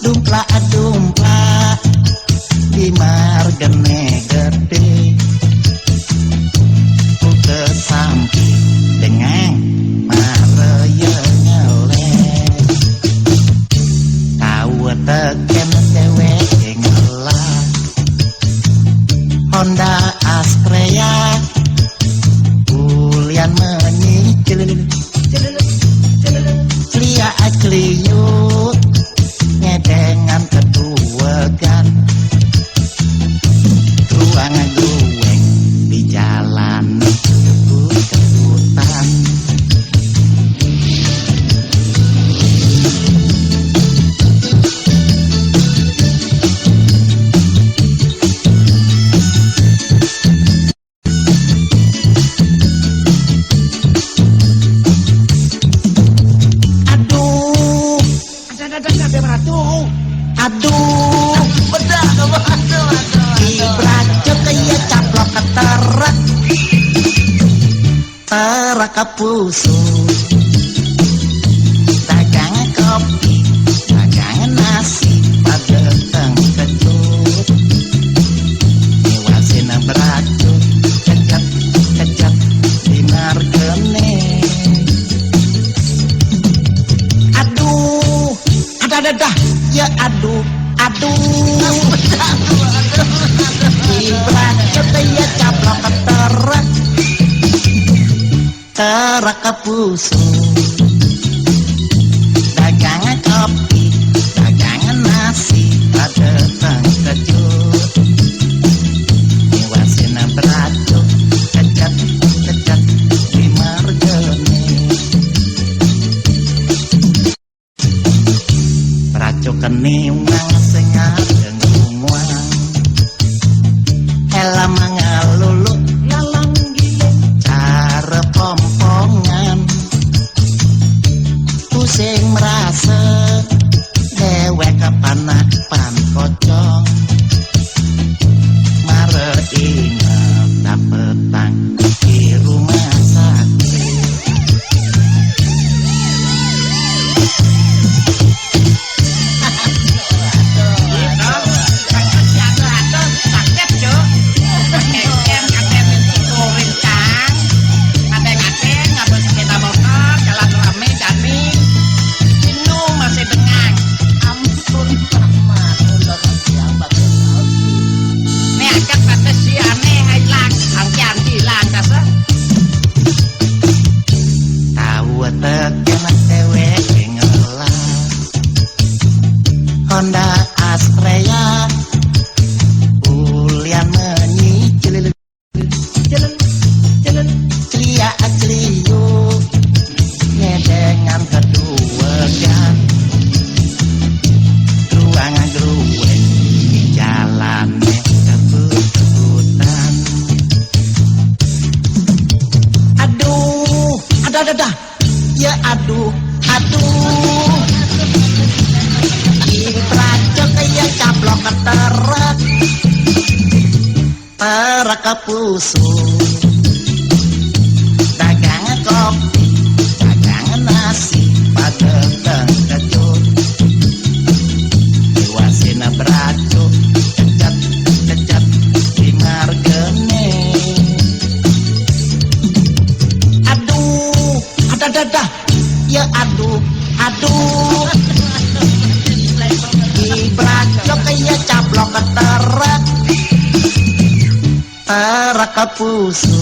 dumpla di margene gede ke samping dengan maraya nyelek tahu teken cewek ngelah Honda Astrea kulian menyicil celia kliut ngedengan kedua gan ruangan gueng di jalan kebut-kebutan aduh bedah dibracok kayak caplok keterak terak kapusu dagangan kopi dagangan nasi pada teng kecut niwasin beracun kejap di margene aduh ada ya aduh dibracok kayak caplok terak kapusu dagangan kopi dagangan nasi ada teng kecut niwasin beracun kejap di margene beracun keniwang sengat dengungan elah mangalulu ngalang giling cara pompongan pusing merasa dewek kapanapan kocong mare inget dapetang di rumah sakit Honda Astrea kulian menyicil celia kliut ngedengan kedua gan ruangan grueng di jalan kebut-kebutan aduh ada ya aduh dibracok kayak caplok terak kapusu dagangan kopi dagangan nasi pada teng kecut niwasin beracun kejap di margene aduh ada ya aduh dibracok kayak caplok terak kapusu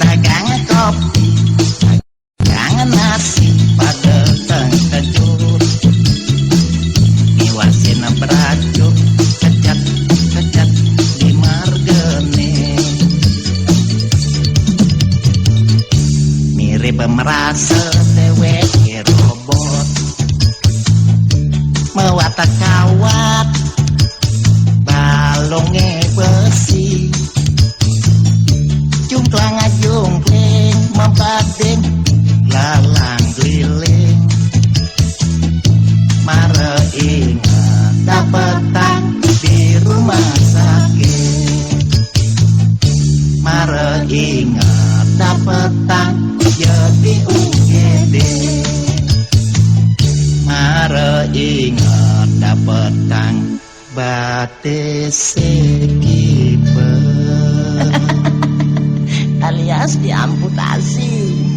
dagangan kopi dagangan nasi pada teng kecut niwasin beracun kejap di margene mirip merasa dewek robot mewata kawat balonge besi jungklang membading lalang keliling mare ingat dapetan di rumah sakit mare ingat dapetan jadi UGD mare ingat dapet tang bate sekiper alias diamputasi.